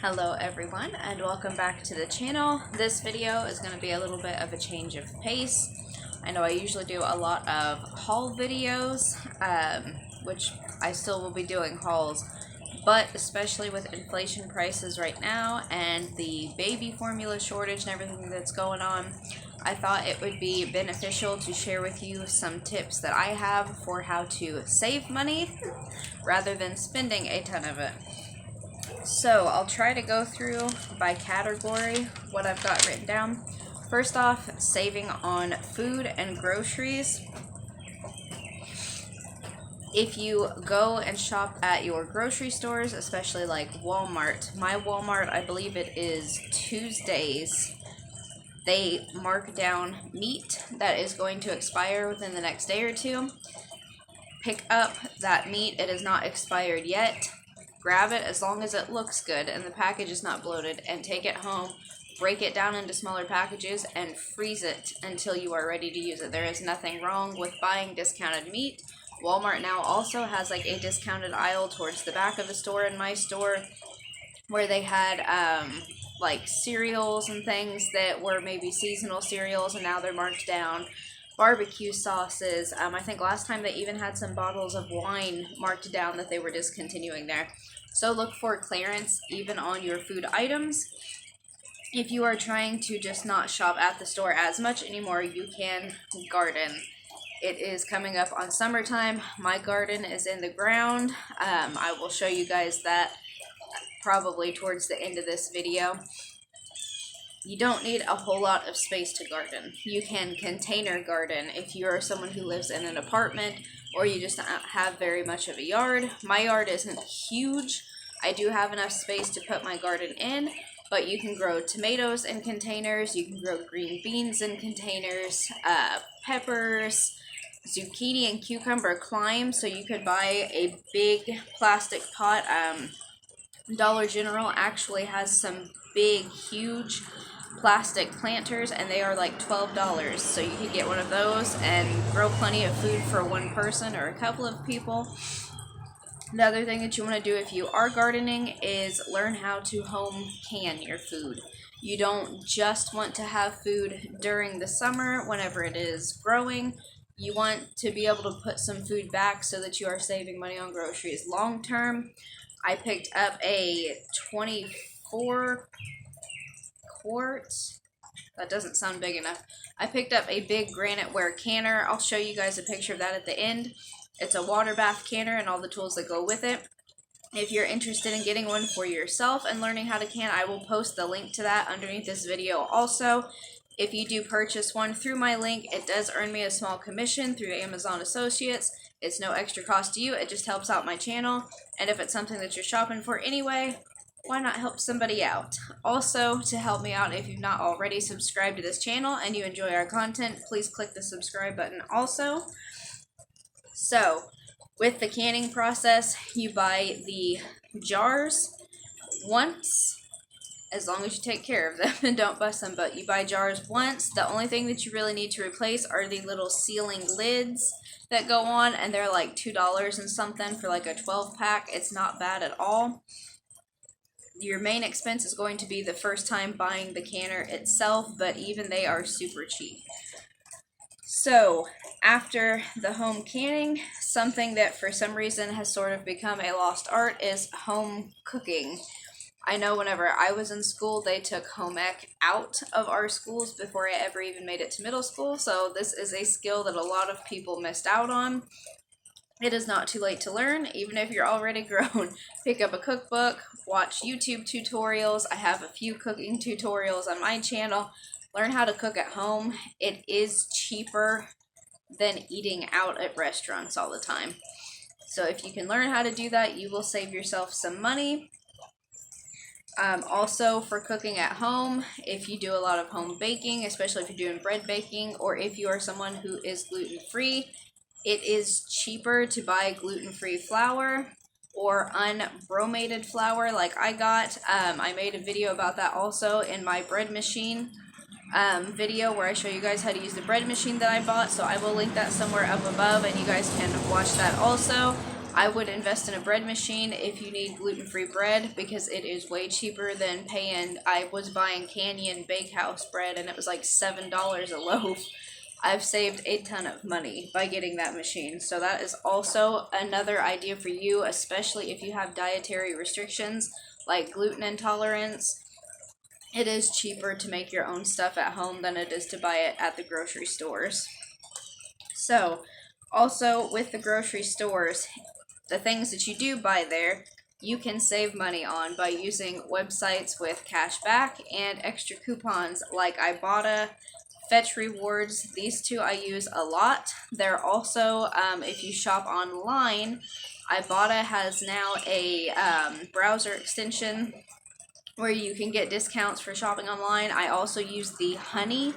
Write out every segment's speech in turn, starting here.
Hello everyone and welcome back to the channel. This video is going to be a little bit of a change of pace. I know I usually do a lot of haul videos, which I still will be doing hauls, but especially with inflation prices right now and the baby formula shortage and everything that's going on, I thought it would be beneficial to share with you some tips that I have for how to save money rather than spending a ton of it. So I'll try to go through by category what I've got written down. First off, saving on food and groceries. If you go and shop at your grocery stores, especially like Walmart, my Walmart, I believe it is Tuesdays, they mark down meat that is going to expire within the next day or two. Pick up that meat, it is not expired yet. Grab it as long as it looks good and the package is not bloated, and take it home, break it down into smaller packages, and freeze it until you are ready to use it. There is nothing wrong with buying discounted meat. Walmart now also has like a discounted aisle towards the back of the store in my store where they had like cereals and things that were maybe seasonal cereals and now they're marked down. Barbecue sauces. I think last time they even had some bottles of wine marked down that they were discontinuing there. So look for clearance even on your food items. If you are trying to just not shop at the store as much anymore, you can garden. It is coming up on summertime. My garden is in the ground. I will show you guys that probably towards the end of this video. You don't need a whole lot of space to garden. You can container garden if you are someone who lives in an apartment or you just don't have very much of a yard. My yard isn't huge. I do have enough space to put my garden in, but you can grow tomatoes in containers, you can grow green beans in containers, peppers, zucchini and cucumber climb, so you could buy a big plastic pot. Dollar General actually has some big, huge plastic planters, and they are like $12, so you can get one of those and grow plenty of food for one person or a couple of people. The other thing that you want to do if you are gardening is learn how to home can your food. You don't just want to have food during the summer whenever it is growing. You want to be able to put some food back so that you are saving money on groceries long term. I picked up a 24 quarts. That doesn't sound big enough. I picked up a big graniteware canner. I'll show you guys a picture of that at the end. It's a water bath canner and all the tools that go with it. If you're interested in getting one for yourself and learning how to can, I will post the link to that underneath this video also. If you do purchase one through my link, it does earn me a small commission through Amazon Associates. It's no extra cost to you, it just helps out my channel. And if it's something that you're shopping for anyway, why not help somebody out? Also, to help me out, if you've not already subscribed to this channel and you enjoy our content, please click the subscribe button also. So, with the canning process, you buy the jars once, as long as you take care of them and don't bust them, but you buy jars once. The only thing that you really need to replace are the little sealing lids that go on, and they're like $2 and something for like a 12 pack. It's not bad at all. Your main expense is going to be the first time buying the canner itself, but even they are super cheap. So, after the home canning, something that for some reason has sort of become a lost art is home cooking. I know whenever I was in school, they took home ec out of our schools before I ever even made it to middle school, so this is a skill that a lot of people missed out on. It is not too late to learn, even if you're already grown. Pick up a cookbook, watch YouTube tutorials. I have a few cooking tutorials on my channel. Learn how to cook at home. It is cheaper than eating out at restaurants all the time. So if you can learn how to do that, you will save yourself some money. Also, for cooking at home, if you do a lot of home baking, especially if you're doing bread baking, or if you are someone who is gluten-free, it is cheaper to buy gluten-free flour or unbromated flour like I got. I made a video about that also in my bread machine video where I show you guys how to use the bread machine that I bought, so I will link that somewhere up above and you guys can watch that also. I would invest in a bread machine if you need gluten-free bread, because it is way cheaper than paying. I was buying Canyon Bakehouse bread and it was like $7 a loaf. I've saved a ton of money by getting that machine. So that is also another idea for you, especially if you have dietary restrictions like gluten intolerance. It is cheaper to make your own stuff at home than it is to buy it at the grocery stores. So, also with the grocery stores, the things that you do buy there, you can save money on by using websites with cashback and extra coupons like Ibotta, Fetch Rewards. These two I use a lot. They're also, if you shop online, Ibotta has now a browser extension where you can get discounts for shopping online. I also use the Honey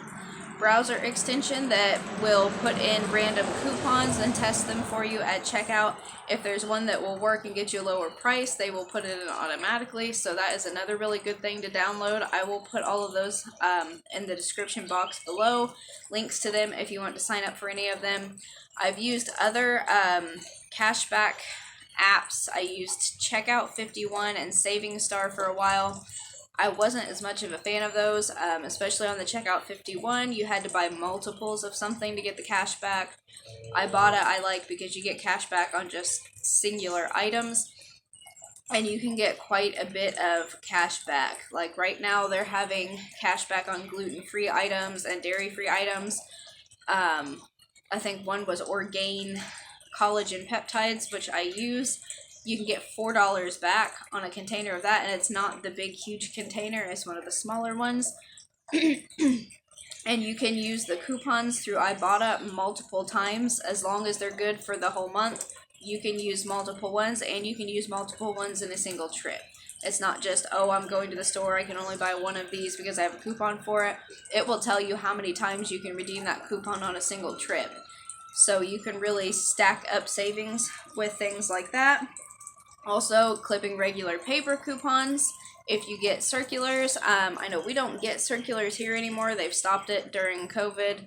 browser extension that will put in random coupons and test them for you at checkout. If there's one that will work and get you a lower price, they will put it in automatically. So that is another really good thing to download. I will put all of those in the description box below. Links to them if you want to sign up for any of them. I've used other cashback apps. I used Checkout 51 and Saving Star for a while. I wasn't as much of a fan of those, especially on the Checkout 51. You had to buy multiples of something to get the cash back. Ibotta I like because you get cash back on just singular items, and you can get quite a bit of cash back. Like right now they're having cash back on gluten-free items and dairy-free items. I think one was Orgain collagen peptides, which I use. You can get $4 back on a container of that, and it's not the big huge container, it's one of the smaller ones. And you can use the coupons through Ibotta multiple times as long as they're good for the whole month. You can use multiple ones, and you can use multiple ones in a single trip. It's not just, oh, I'm going to the store, I can only buy one of these because I have a coupon for it. It will tell you how many times you can redeem that coupon on a single trip. So you can really stack up savings with things like that. Also, clipping regular paper coupons if you get circulars. I know we don't get circulars here anymore. They've stopped it during COVID,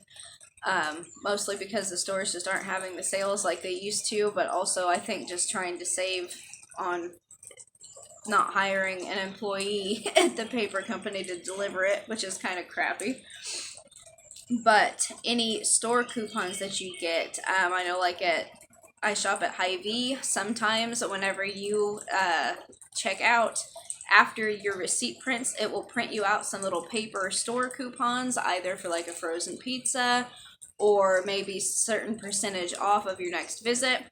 mostly because the stores just aren't having the sales like they used to, but also I think just trying to save on not hiring an employee at the paper company to deliver it, which is kind of crappy. But any store coupons that you get, I know like I shop at Hy-Vee. Sometimes whenever you check out, after your receipt prints, it will print you out some little paper store coupons, either for like a frozen pizza or maybe certain percentage off of your next visit.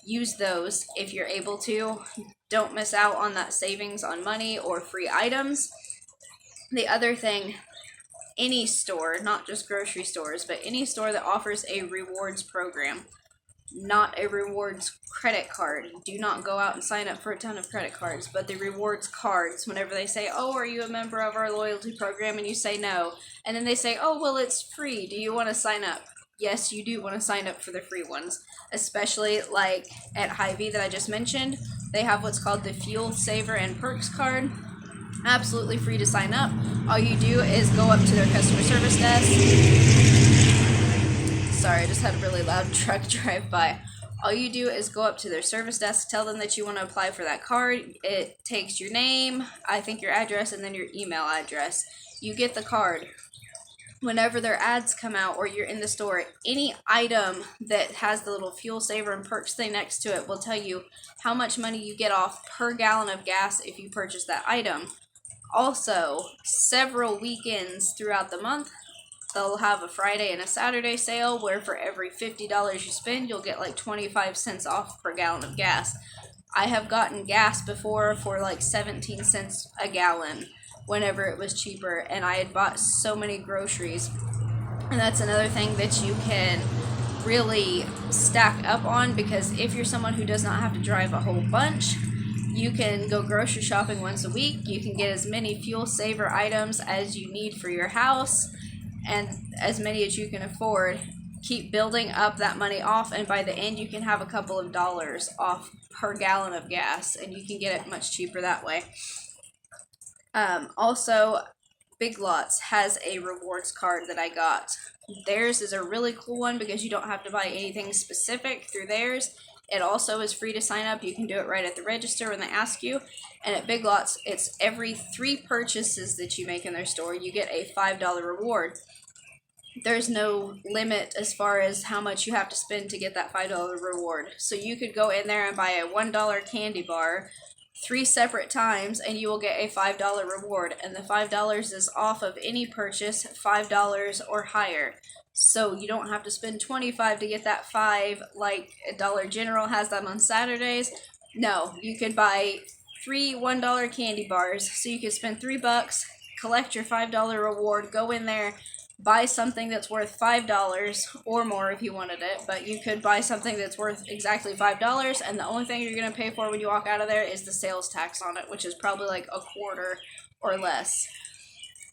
Use those if you're able to. Don't miss out on that savings on money or free items. The other thing, any store, not just grocery stores, but any store that offers a rewards program, not a rewards credit card. Do not go out and sign up for a ton of credit cards, but the rewards cards, whenever they say, oh, are you a member of our loyalty program? And you say no. And then they say, oh, well, it's free. Do you want to sign up? Yes, you do want to sign up for the free ones, especially like at Hy-Vee that I just mentioned. They have what's called the Fuel Saver and Perks card. Absolutely free to sign up. All you do is go up to their customer service desk. Sorry, I just had a really loud truck drive by. All you do is go up to their service desk, tell them that you want to apply for that card. It takes your name, I think your address, and then your email address. You get the card. Whenever their ads come out or you're in the store, any item that has the little fuel saver and perks thing next to it will tell you how much money you get off per gallon of gas if you purchase that item. Also, several weekends throughout the month, they'll have a Friday and a Saturday sale where for every $50 you spend, you'll get like 25 cents off per gallon of gas. I have gotten gas before for like 17 cents a gallon whenever it was cheaper, and I had bought so many groceries. And that's another thing that you can really stack up on, because if you're someone who does not have to drive a whole bunch, you can go grocery shopping once a week. You can get as many fuel saver items as you need for your house, and as many as you can afford. Keep building up that money off, and by the end you can have a couple of dollars off per gallon of gas, and you can get it much cheaper that way. Also, Big Lots has a rewards card that I got. Theirs is a really cool one because you don't have to buy anything specific through theirs. It also is free to sign up. You can do it right at the register when they ask you. And at Big Lots, it's every 3 purchases that you make in their store, you get a $5 reward. There's no limit as far as how much you have to spend to get that $5 reward. So you could go in there and buy a $1 candy bar 3 separate times and you will get a $5 reward. And the $5 is off of any purchase $5 or higher. So you don't have to spend $25 to get that 5 like Dollar General has them on Saturdays. No, you could buy 3 $1 candy bars. So you could spend $3, collect your $5 reward, go in there, buy something that's worth $5 or more if you wanted it, but you could buy something that's worth exactly $5, and the only thing you're going to pay for when you walk out of there is the sales tax on it, which is probably like a quarter or less.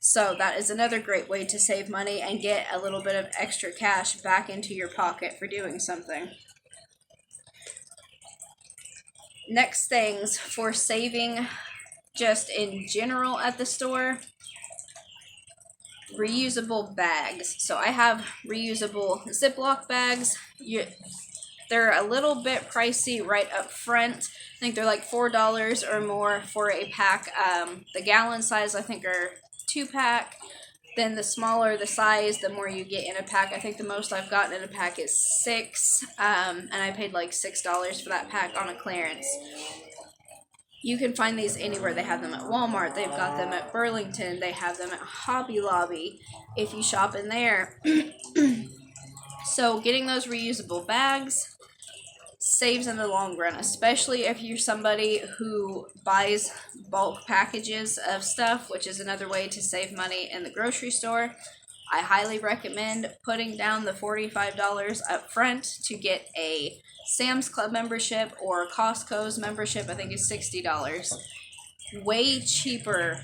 So that is another great way to save money and get a little bit of extra cash back into your pocket for doing something. Next things for saving just in general at the store: reusable bags. So I have reusable Ziploc bags. They're a little bit pricey right up front. I think they're like $4 or more for a pack. The gallon size I think are 2-pack. Then the smaller the size, the more you get in a pack. I think the most I've gotten in a pack is 6. And I paid like $6 for that pack on a clearance. You can find these anywhere. They have them at Walmart. They've got them at Burlington. They have them at Hobby Lobby if you shop in there. So getting those reusable bags saves in the long run, especially if you're somebody who buys bulk packages of stuff, which is another way to save money in the grocery store. I highly recommend putting down the $45 up front to get a Sam's Club membership or Costco's membership. I think is $60. Way cheaper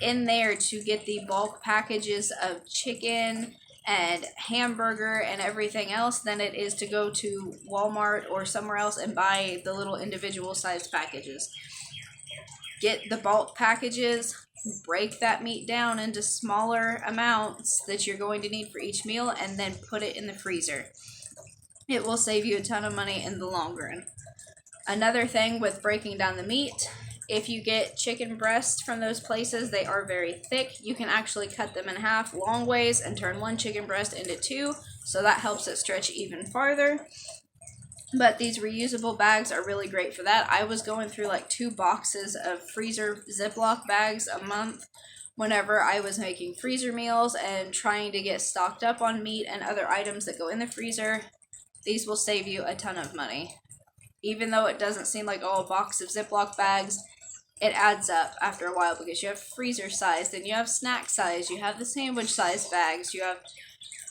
in there to get the bulk packages of chicken and hamburger and everything else than it is to go to Walmart or somewhere else and buy the little individual sized packages. Get the bulk packages, break that meat down into smaller amounts that you're going to need for each meal, and then put it in the freezer. It will save you a ton of money in the long run. Another thing with breaking down the meat, if you get chicken breasts from those places, they are very thick. You can actually cut them in half long ways and turn one chicken breast into 2, so that helps it stretch even farther. But these reusable bags are really great for that. I was going through like 2 boxes of freezer Ziploc bags a month whenever I was making freezer meals and trying to get stocked up on meat and other items that go in the freezer. These will save you a ton of money. Even though it doesn't seem like, oh, a box of Ziploc bags, it adds up after a while because you have freezer size, then you have snack size, you have the sandwich size bags,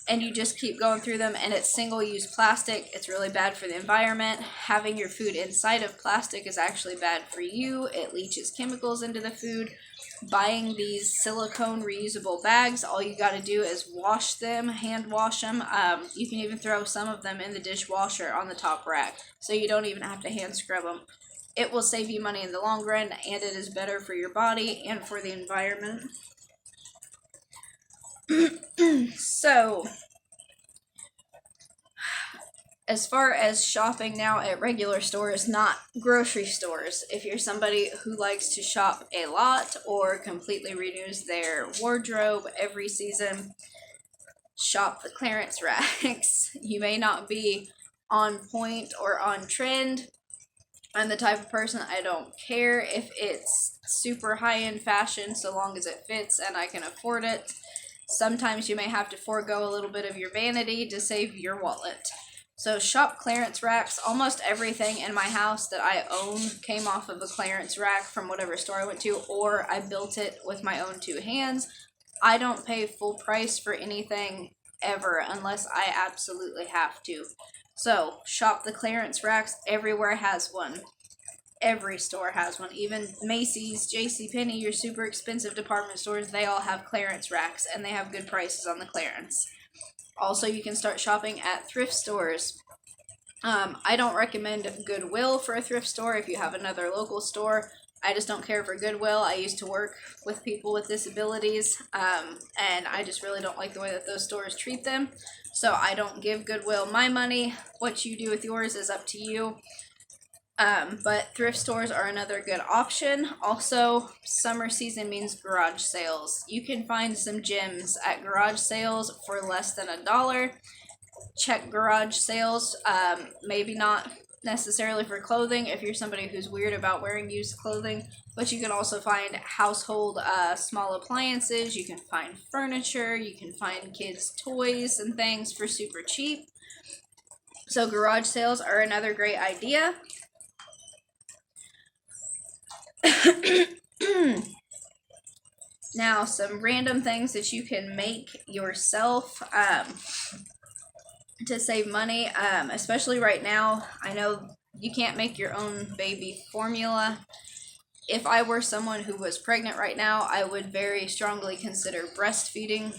and you just keep going through them, and it's single-use plastic. It's really bad for the environment. Having your food inside of plastic is actually bad for you. It leaches chemicals into the food. Buying these silicone reusable bags, all you got to do is wash them, hand wash them. You can even throw some of them in the dishwasher on the top rack, so you don't even have to hand scrub them. It will save you money in the long run, and it is better for your body and for the environment. So, as far as shopping now at regular stores, not grocery stores, if you're somebody who likes to shop a lot or completely renews their wardrobe every season, shop the clearance racks. You may not be on point or on trend. I'm the type of person, I don't care if it's super high-end fashion so long as it fits and I can afford it. Sometimes you may have to forego a little bit of your vanity to save your wallet. So shop clearance racks. Almost everything in my house that I own came off of a clearance rack from whatever store I went to, or I built it with my own 2 hands. I don't pay full price for anything ever unless I absolutely have to. So shop the clearance racks. Everywhere has one. Every store has one. Even Macy's, JCPenney, your super expensive department stores, they all have clearance racks, and they have good prices on the clearance. Also, you can start shopping at thrift stores. I don't recommend Goodwill for a thrift store if you have another local store. I just don't care for Goodwill. I used to work with people with disabilities, and I just really don't like the way that those stores treat them. So I don't give Goodwill my money. What you do with yours is up to you. But thrift stores are another good option. Also, summer season means garage sales. You can find some gems at garage sales for less than $1. Check garage sales. Maybe not necessarily for clothing if you're somebody who's weird about wearing used clothing, but you can also find household small appliances. You can find furniture. You can find kids' toys and things for super cheap. So garage sales are another great idea. Now, some random things that you can make yourself to save money, especially right now. I know you can't make your own baby formula. If I were someone who was pregnant right now, I would very strongly consider breastfeeding,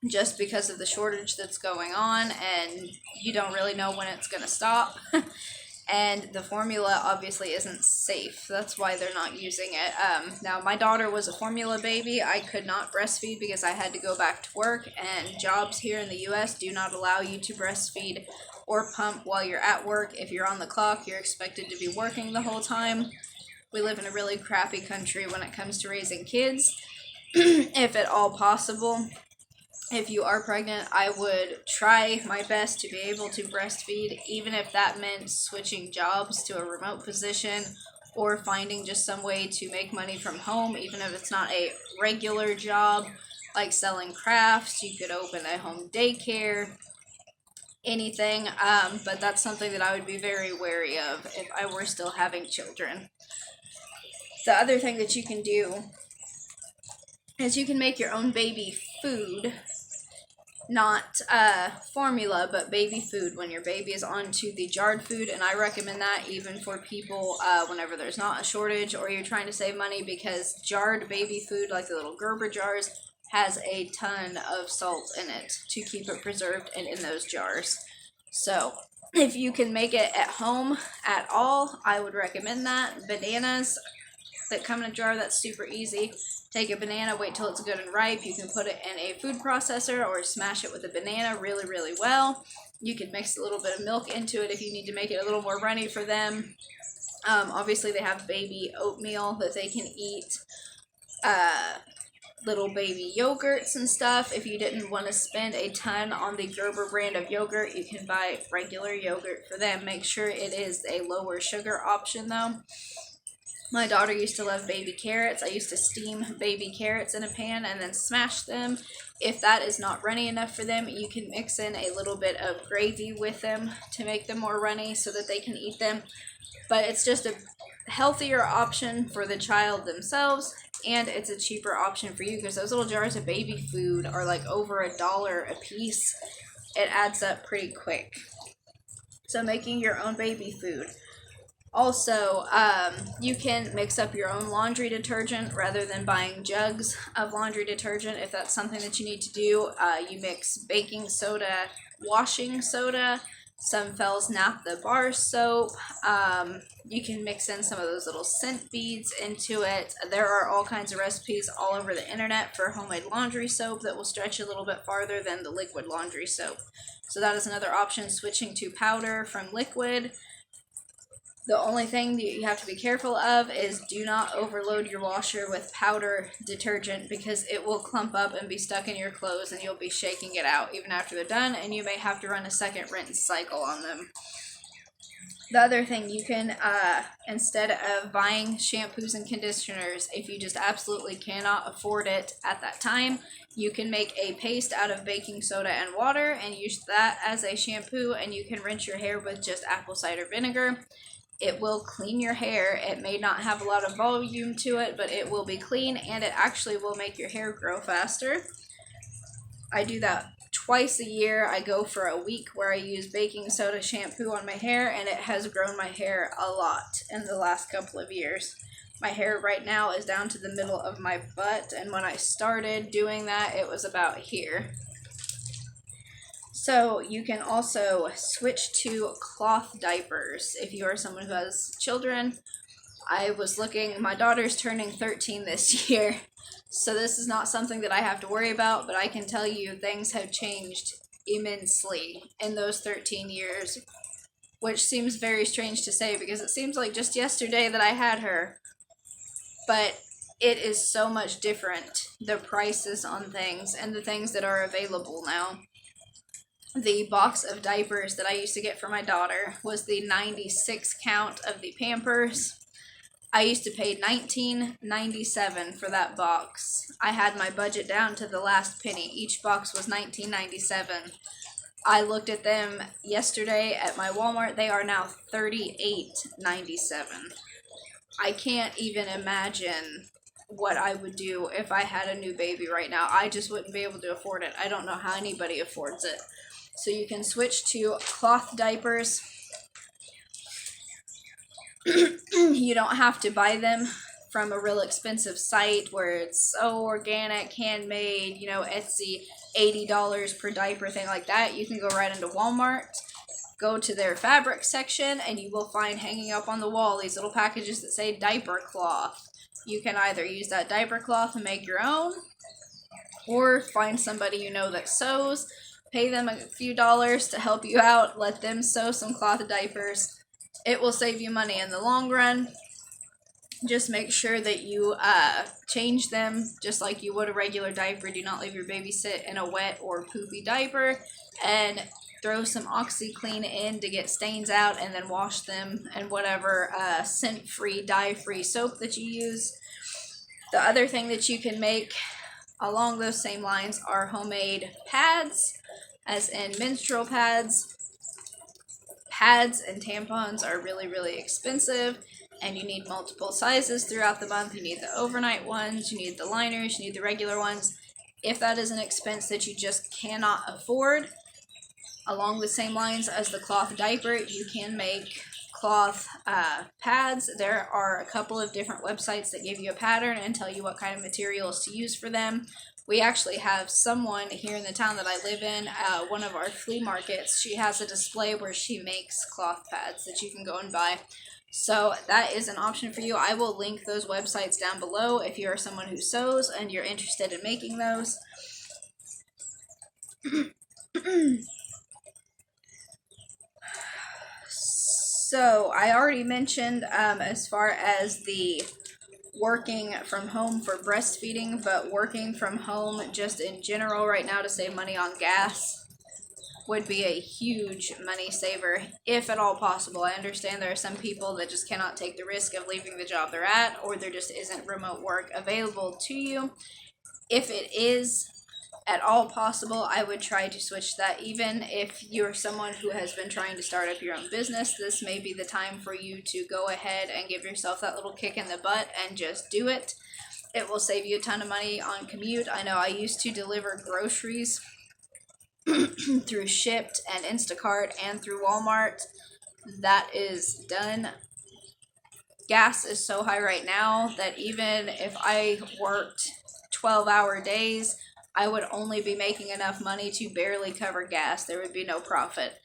just because of the shortage that's going on, and you don't really know when it's going to stop. And the formula obviously isn't safe. That's why they're not using it. Now, my daughter was a formula baby. I could not breastfeed because I had to go back to work, and jobs here in the U.S. do not allow you to breastfeed or pump while you're at work. If you're on the clock, you're expected to be working the whole time. We live in a really crappy country when it comes to raising kids, if at all possible. If you are pregnant, I would try my best to be able to breastfeed, even if that meant switching jobs to a remote position or finding just some way to make money from home, even if it's not a regular job, like selling crafts. You could open a home daycare, anything, but that's something that I would be very wary of if I were still having children. The other thing that you can do is you can make your own baby food. Not formula, but baby food when your baby is onto the jarred food. And I recommend that even for people whenever there's not a shortage or you're trying to save money, because jarred baby food, like the little Gerber jars, has a ton of salt in it to keep it preserved and in those jars. So if you can make it at home at all, I would recommend that. Bananas that come in a jar, that's super easy. Take a banana, wait till it's good and ripe. You can put it in a food processor or smash it with a banana really, really well. You can mix a little bit of milk into it if you need to make it a little more runny for them. Obviously, they have baby oatmeal that they can eat. Little baby yogurts and stuff. If you didn't want to spend a ton on the Gerber brand of yogurt, you can buy regular yogurt for them. Make sure it is a lower sugar option, though. My daughter used to love baby carrots. I used to steam baby carrots in a pan and then smash them. If that is not runny enough for them, you can mix in a little bit of gravy with them to make them more runny so that they can eat them. But it's just a healthier option for the child themselves, and it's a cheaper option for you because those little jars of baby food are like over $1 a piece. It adds up pretty quick. So making your own baby food. Also, you can mix up your own laundry detergent rather than buying jugs of laundry detergent. If that's something that you need to do, you mix baking soda, washing soda, some Fells Naphtha bar soap. You can mix in some of those little scent beads into it. There are all kinds of recipes all over the internet for homemade laundry soap that will stretch a little bit farther than the liquid laundry soap. So that is another option, switching to powder from liquid. The only thing that you have to be careful of is do not overload your washer with powder detergent, because it will clump up and be stuck in your clothes and you'll be shaking it out even after they're done, and you may have to run a second rinse cycle on them. The other thing, you can, instead of buying shampoos and conditioners, if you just absolutely cannot afford it at that time, you can make a paste out of baking soda and water and use that as a shampoo, and you can rinse your hair with just apple cider vinegar. It will clean your hair. It may not have a lot of volume to it, but it will be clean, and it actually will make your hair grow faster. I do that twice a year. I go for a week where I use baking soda shampoo on my hair, and it has grown my hair a lot in the last couple of years. My hair right now is down to the middle of my butt, and when I started doing that, it was about here. So you can also switch to cloth diapers if you are someone who has children. I was looking, my daughter's turning 13 this year, so this is not something that I have to worry about, but I can tell you things have changed immensely in those 13 years, which seems very strange to say because it seems like just yesterday that I had her, but it is so much different, the prices on things and the things that are available now. The box of diapers that I used to get for my daughter was the 96 count of the Pampers. I used to pay $19.97 for that box. I had my budget down to the last penny. Each box was $19.97. I looked at them yesterday at my Walmart. They are now $38.97. I can't even imagine what I would do if I had a new baby right now. I just wouldn't be able to afford it. I don't know how anybody affords it. So you can switch to cloth diapers. You don't have to buy them from a real expensive site where it's so organic, handmade, Etsy, $80 per diaper, thing like that. You can go right into Walmart, go to their fabric section, and you will find hanging up on the wall these little packages that say diaper cloth. You can either use that diaper cloth and make your own, or find somebody you know that sews, pay them a few dollars to help you out, let them sew some cloth diapers. It will save you money in the long run. Just make sure that you change them just like you would a regular diaper. Do not leave your baby sit in a wet or poopy diaper, and throw some OxyClean in to get stains out, and then wash them in whatever scent-free, dye-free soap that you use. The other thing that you can make along those same lines are homemade pads, as in menstrual pads. Pads and tampons are really, really expensive, and you need multiple sizes throughout the month. You need the overnight ones, you need the liners, you need the regular ones. If that is an expense that you just cannot afford, along the same lines as the cloth diaper, you can make cloth pads. There are a couple of different websites that give you a pattern and tell you what kind of materials to use for them. We actually have someone here in the town that I live in, one of our flea markets. She has a display where she makes cloth pads that you can go and buy. So that is an option for you. I will link those websites down below if you are someone who sews and you're interested in making those. So I already mentioned as far as the working from home for breastfeeding, but working from home just in general right now to save money on gas would be a huge money saver, if at all possible. I understand there are some people that just cannot take the risk of leaving the job they're at, or there just isn't remote work available to you. If it is at all possible, I would try to switch that. Even if you're someone who has been trying to start up your own business, this may be the time for you to go ahead and give yourself that little kick in the butt and just do it. It will save you a ton of money on commute. I know I used to deliver groceries through Shipt and Instacart and through Walmart. That is done. Gas is so high right now that even if I worked 12-hour days, I would only be making enough money to barely cover gas. There would be no profit.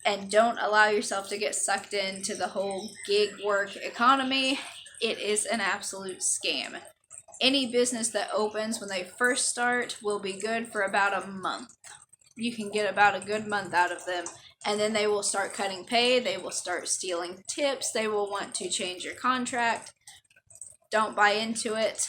And don't allow yourself to get sucked into the whole gig work economy. It is an absolute scam. Any business that opens when they first start will be good for about a month. You can get about a good month out of them, and then they will start cutting pay. They will start stealing tips. They will want to change your contract. Don't buy into it,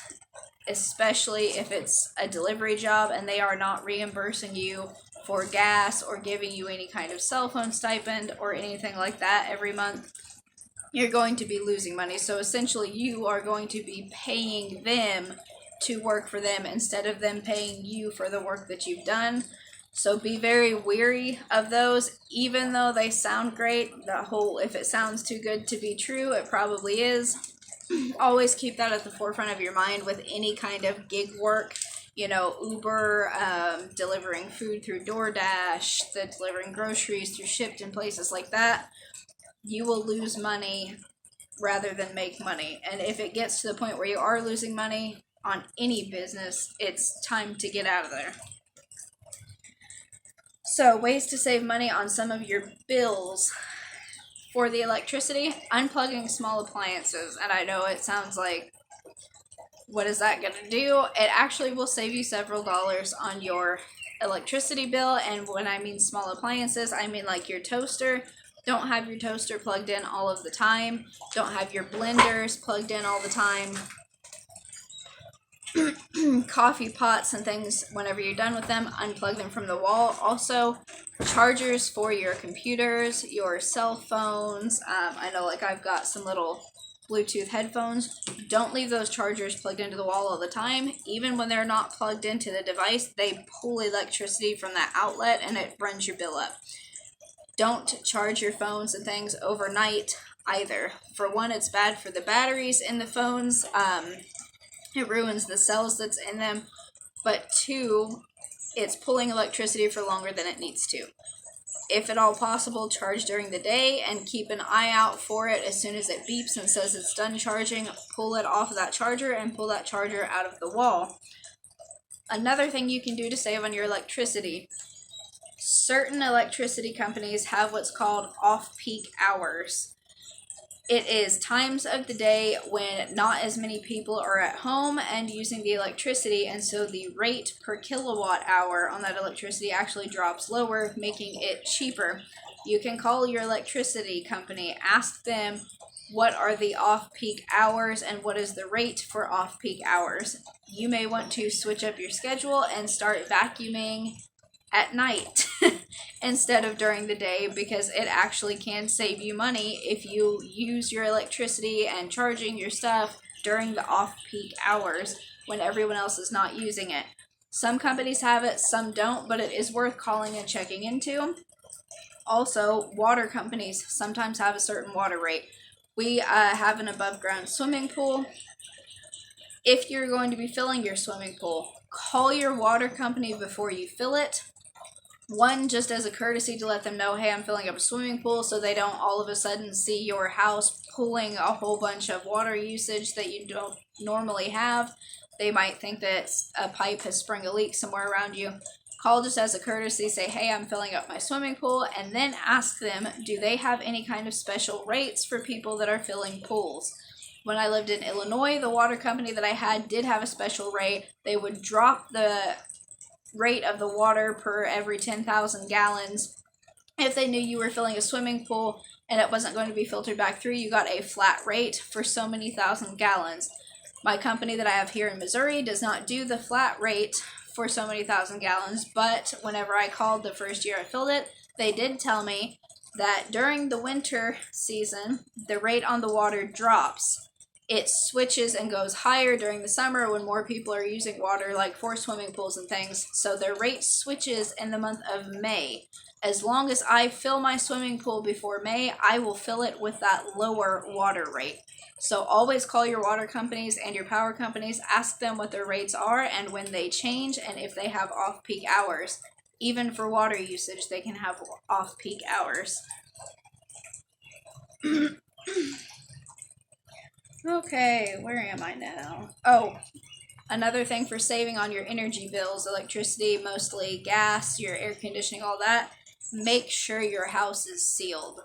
especially if it's a delivery job and they are not reimbursing you for gas or giving you any kind of cell phone stipend or anything like that every month. You're going to be losing money. So essentially you are going to be paying them to work for them instead of them paying you for the work that you've done. So be very wary of those, even though they sound great. The whole, if it sounds too good to be true, it probably is. Always keep that at the forefront of your mind with any kind of gig work. Uber, delivering food through DoorDash, delivering groceries through Shipt and places like that. You will lose money rather than make money. And if it gets to the point where you are losing money on any business, it's time to get out of there. So, ways to save money on some of your bills. For the electricity, unplugging small appliances. And I know it sounds like, what is that going to do? It actually will save you several dollars on your electricity bill. And when I mean small appliances, I mean like your toaster. Don't have your toaster plugged in all of the time. Don't have your blenders plugged in all the time. Coffee pots and things, whenever you're done with them, unplug them from the wall. Also, chargers for your computers, your cell phones. I know, like, I've got some little Bluetooth headphones. Don't leave those chargers plugged into the wall all the time. Even when they're not plugged into the device, they pull electricity from that outlet and it runs your bill up. Don't charge your phones and things overnight either. For one, it's bad for the batteries in the phones. It ruins the cells that's in them. But two, it's pulling electricity for longer than it needs to. If at all possible, charge during the day and keep an eye out for it. As soon as it beeps and says it's done charging, pull it off of that charger and pull that charger out of the wall. Another thing you can do to save on your electricity, certain electricity companies have what's called off-peak hours. It is times of the day when not as many people are at home and using the electricity, and so the rate per kilowatt hour on that electricity actually drops lower, making it cheaper. You can call your electricity company, ask them what are the off-peak hours and what is the rate for off-peak hours. You may want to switch up your schedule and start vacuuming at night instead of during the day, because it actually can save you money if you use your electricity and charging your stuff during the off-peak hours when everyone else is not using it. Some companies have it, some don't, but it is worth calling and checking into. Also, water companies sometimes have a certain water rate. We have an above-ground swimming pool. If you're going to be filling your swimming pool, call your water company before you fill it. One, just as a courtesy to let them know, hey, I'm filling up a swimming pool, so they don't all of a sudden see your house pulling a whole bunch of water usage that you don't normally have. They might think that a pipe has sprung a leak somewhere around you. Call just as a courtesy, say, hey, I'm filling up my swimming pool, and then ask them, do they have any kind of special rates for people that are filling pools? When I lived in Illinois, the water company that I had did have a special rate. They would drop the rate of the water per every 10,000 gallons. If they knew you were filling a swimming pool and it wasn't going to be filtered back through, you got a flat rate for so many thousand gallons. My company that I have here in Missouri does not do the flat rate for so many thousand gallons, but whenever I called the first year I filled it, they did tell me that during the winter season, the rate on the water drops. It switches and goes higher during the summer when more people are using water, like for swimming pools and things. So their rate switches in the month of May. As long as I fill my swimming pool before May, I will fill it with that lower water rate. So always call your water companies and your power companies, ask them what their rates are and when they change and if they have off-peak hours. Even for water usage, they can have off-peak hours. Okay, where am I now? Oh, another thing for saving on your energy bills, electricity, mostly gas, your air conditioning, all that, make sure your house is sealed.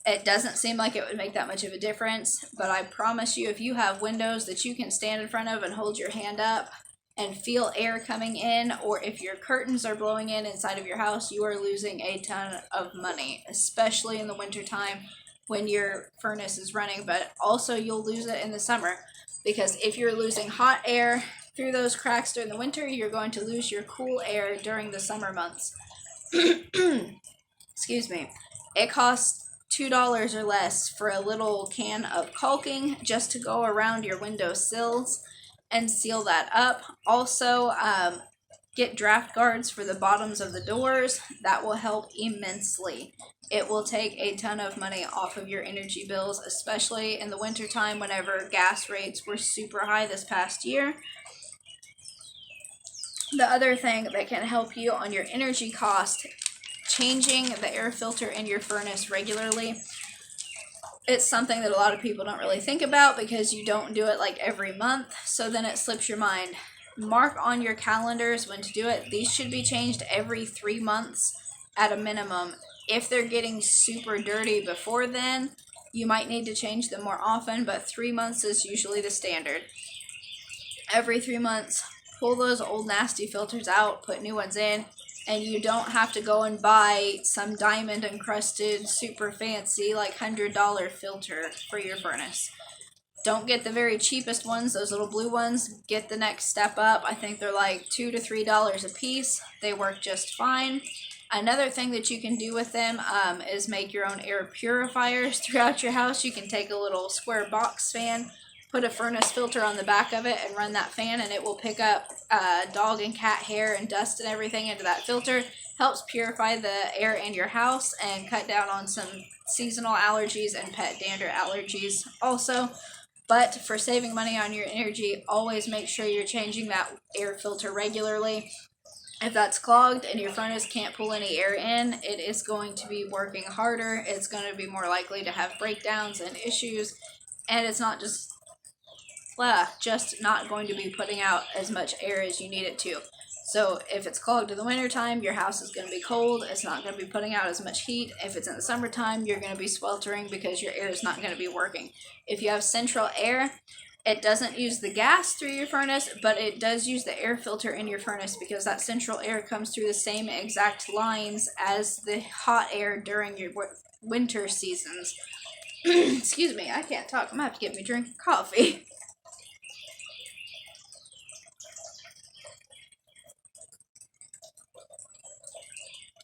It doesn't seem like it would make that much of a difference, but I promise you, if you have windows that you can stand in front of and hold your hand up and feel air coming in, or if your curtains are blowing in inside of your house, you are losing a ton of money, especially in the wintertime when your furnace is running, but also you'll lose it in the summer, because if you're losing hot air through those cracks during the winter, you're going to lose your cool air during the summer months. Excuse me. It costs $2 or less for a little can of caulking just to go around your window sills and seal that up. Also, get draft guards for the bottoms of the doors. That will help immensely. It will take a ton of money off of your energy bills, especially in the wintertime whenever gas rates were super high this past year. The other thing that can help you on your energy cost, changing the air filter in your furnace regularly. It's something that a lot of people don't really think about because you don't do it like every month, so then it slips your mind. Mark on your calendars when to do it. These should be changed every 3 months at a minimum. If they're getting super dirty before then, you might need to change them more often, but 3 months is usually the standard. Every 3 months, pull those old nasty filters out, put new ones in, and you don't have to go and buy some diamond encrusted, super fancy, like $100 filter for your furnace. Don't get the very cheapest ones, those little blue ones. Get the next step up. I think they're like $2 to $3 a piece. They work just fine. Another thing that you can do with them is make your own air purifiers throughout your house. You can take a little square box fan, put a furnace filter on the back of it, and run that fan, and it will pick up dog and cat hair and dust and everything into that filter. Helps purify the air in your house and cut down on some seasonal allergies and pet dander allergies also. But for saving money on your energy, always make sure you're changing that air filter regularly. If that's clogged and your furnace can't pull any air in, it is going to be working harder. It's going to be more likely to have breakdowns and issues, and it's not just not going to be putting out as much air as you need it to. So if it's clogged in the wintertime, your house is going to be cold. It's not going to be putting out as much heat. If it's in the summertime, you're going to be sweltering because your air is not going to be working. If you have central air, it doesn't use the gas through your furnace, but it does use the air filter in your furnace because that central air comes through the same exact lines as the hot air during your winter seasons. Excuse me, I can't talk. I'm going to have to get me a drink of coffee.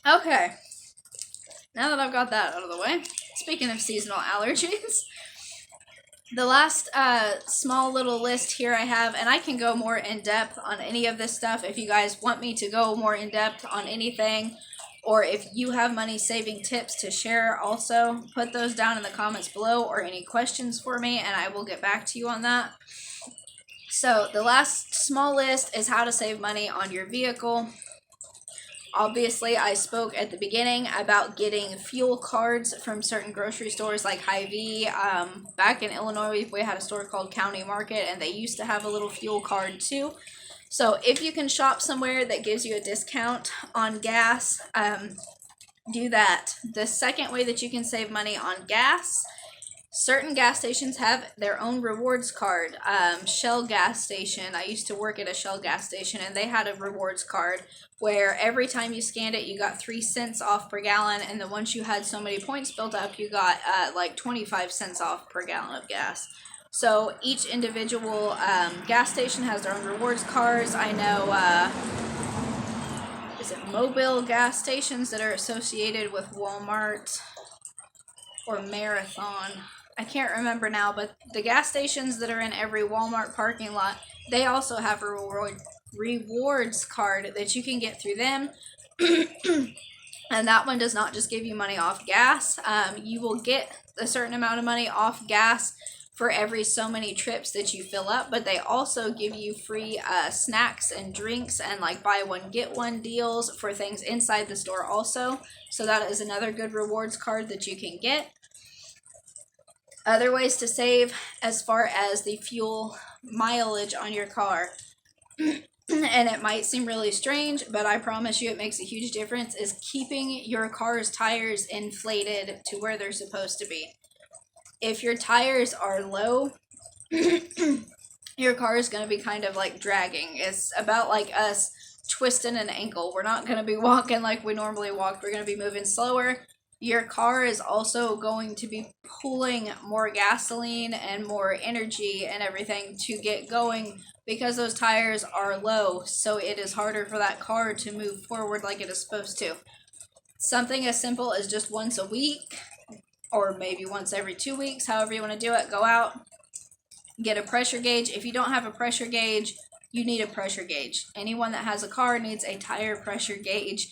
Okay, now that I've got that out of the way, speaking of seasonal allergies, the last small little list here I have, and I can go more in depth on any of this stuff if you guys want me to go more in depth on anything, or if you have money saving tips to share also, put those down in the comments below or any questions for me and I will get back to you on that. So the last small list is how to save money on your vehicle. Obviously, I spoke at the beginning about getting fuel cards from certain grocery stores like Hy-Vee. Back in Illinois, we had a store called County Market, and they used to have a little fuel card too. So if you can shop somewhere that gives you a discount on gas, do that. The second way that you can save money on gas, certain gas stations have their own rewards card. Shell gas station, I used to work at a Shell gas station, and they had a rewards card where every time you scanned it, you got 3 cents off per gallon, and then once you had so many points built up, you got like 25 cents off per gallon of gas. So each individual gas station has their own rewards cards. I know, is it Mobile gas stations that are associated with Walmart or Marathon? I can't remember now, but the gas stations that are in every Walmart parking lot, they also have a rewards card that you can get through them. And that one does not just give you money off gas. You will get a certain amount of money off gas for every so many trips that you fill up, but they also give you free snacks and drinks and like buy one get one deals for things inside the store also. So that is another good rewards card that you can get. Other ways to save as far as the fuel mileage on your car, and it might seem really strange, but I promise you it makes a huge difference, is keeping your car's tires inflated to where they're supposed to be. If your tires are low, your car is going to be kind of like dragging. It's about like us twisting an ankle. We're not going to be walking like we normally walk. We're going to be moving slower. Your car is also going to be pulling more gasoline and more energy and everything to get going because those tires are low, so it is harder for that car to move forward like it is supposed to. Something as simple as just once a week, or maybe once every 2 weeks, however you want to do it, go out, get a pressure gauge. If you don't have a pressure gauge, you need a pressure gauge. Anyone that has a car needs a tire pressure gauge,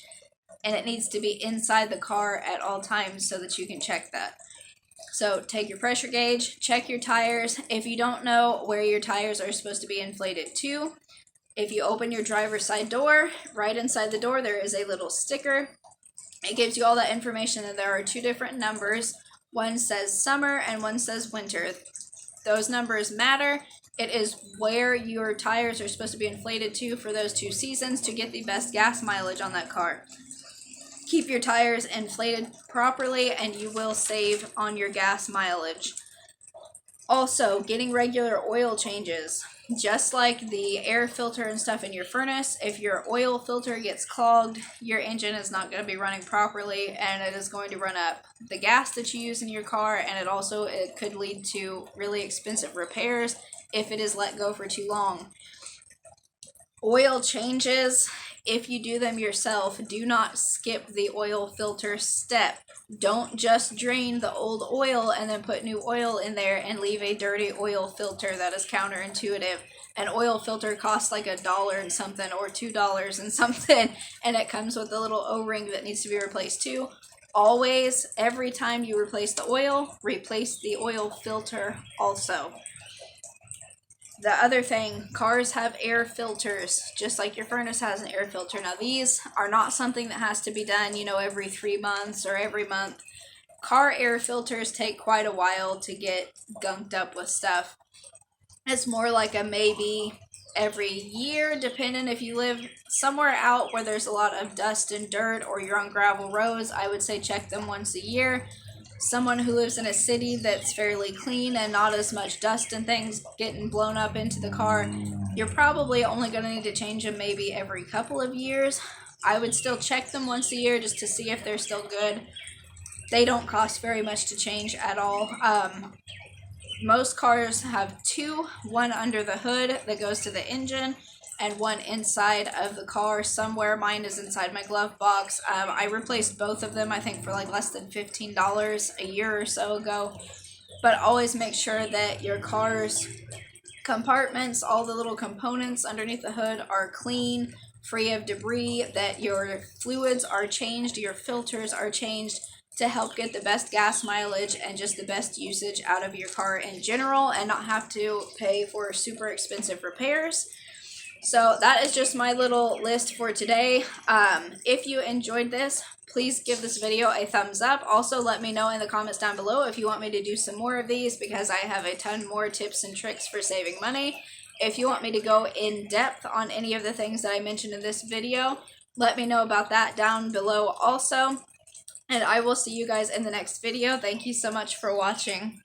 and it needs to be inside the car at all times so that you can check that. So take your pressure gauge, check your tires. If you don't know where your tires are supposed to be inflated to, if you open your driver's side door, right inside the door there is a little sticker. It gives you all that information, and there are 2 different numbers. One says summer and one says winter. Those numbers matter. It is where your tires are supposed to be inflated to for those 2 seasons to get the best gas mileage on that car. keep your tires inflated properly, and you will save on your gas mileage. Also, getting regular oil changes. Just like the air filter and stuff in your furnace, if your oil filter gets clogged, your engine is not going to be running properly, and it is going to run up the gas that you use in your car, and it could lead to really expensive repairs if it is let go for too long. Oil changes, if you do them yourself, do not skip the oil filter step. Don't just drain the old oil and then put new oil in there and leave a dirty oil filter. That is counterintuitive. An oil filter costs like $1 and something or $2 and something, and it comes with a little O-ring that needs to be replaced too. Always, every time you replace the oil, replace the oil filter also. The other thing, cars have air filters, just like your furnace has an air filter. Now, these are not something that has to be done, every 3 months or every month. Car air filters take quite a while to get gunked up with stuff. It's more like a maybe every year, depending if you live somewhere out where there's a lot of dust and dirt or you're on gravel roads. I would say check them once a year. Someone who lives in a city that's fairly clean and not as much dust and things getting blown up into the car, you're probably only going to need to change them maybe every couple of years. I would still check them once a year just to see if they're still good. They don't cost very much to change at all. Most cars have two, one under the hood that goes to the engine and one inside of the car somewhere. Mine is inside my glove box. I replaced both of them, I think, for like less than $15 a year or so ago. But always make sure that your car's compartments, all the little components underneath the hood are clean, free of debris, that your fluids are changed, your filters are changed to help get the best gas mileage and just the best usage out of your car in general and not have to pay for super expensive repairs. So that is just my little list for today. If you enjoyed this, please give this video a thumbs up. Also, let me know in the comments down below if you want me to do some more of these, because I have a ton more tips and tricks for saving money. If you want me to go in depth on any of the things that I mentioned in this video, let me know about that down below also. And I will see you guys in the next video. Thank you so much for watching.